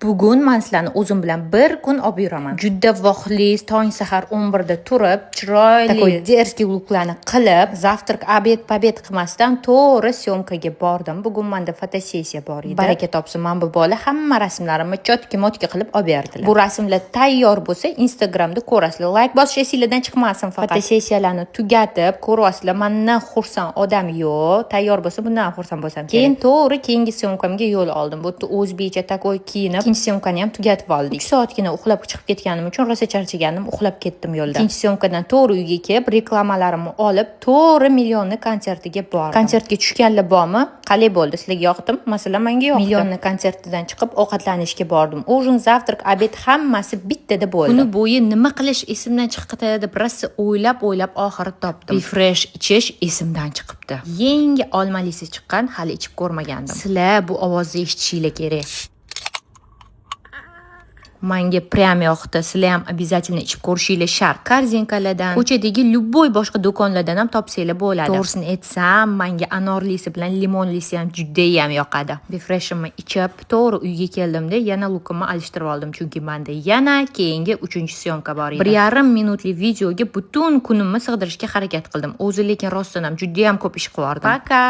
Bugun men sizlarni o'zim bilan bir kun olib yuraman. Juda vohlis, tong sahar 11 da turib, chiroyli takoy derskiy luklarni qilib, zavtrak, obed, pobed qilmasdan to'g'ri syomkaga bordim. Bugun menda fotosessiya bor edi. Baraka topsin, men bu bola hamma rasmlarimni chotki-motki qilib olib berdilar. Bu rasmlar tayyor bo'lsa, Instagramda ko'rasizlar. Like bosish esingizdan chiqmasin faqat. Fotosessiyalarni tugatib, ko'ryapsizlar, mendan xursand odam yo'q. Tayyor bo'lsa, bundan xursand bo'lsam kerak. Keyin to'g'ri keyingi syomkamga yo'l oldim. Bu yerda o'zbekcha takoy kiyinib ikkinchi syomkani ham tugatib oldik. 3 soatgina uxlab chiqib ketganim uchun rosa charchagandim, uxlab ketdim yo'lda. Ikkinchi syomkadan to'g'ri uyga kelib, reklamalarimni olib, to'g'ri Millionning konsertiga bordim. Konsertga tushganlar bormi? Qalay bo'ldi? Sizlarga yoqdimi? Masalan, menga yoqdi. Millionning konsertidan chiqib ovqatlanishga bordim. Ujin, zavtrak, obed hammasi bittada bo'ldi. Kuni bo'yi nima qilish esimdan chiqib ketadi deb rosa o'ylab oxiri topdim. Refresh ichish esimdan chiqibdi. Yangi olmalisi chiqqan, hali ichib ko'rmagandim. Sizlar bu ovozni eshitishinglar kerak. Menga prям yoqdi. Sizlar ham обязательно ichib ko'rishinglar shart. Korzinkalardan, ko'chadagi любой boshqa do'konlardan ham topsanglar bo'ladi. To'g'risini aytsam, menga anorlisi bilan limonlisi ham juda ham yoqadi. Refreshimni ichib, to'g'ri uyga keldimda yana lukimni alishtirib oldim, chunki menda yana keyingi 3-syomka bor edi. 1,5 minutli videoga butun kunimni sig'dirishga harakat qildim. O'zi lekin rostdan ham juda ham ko'p ish qilardim. Paka.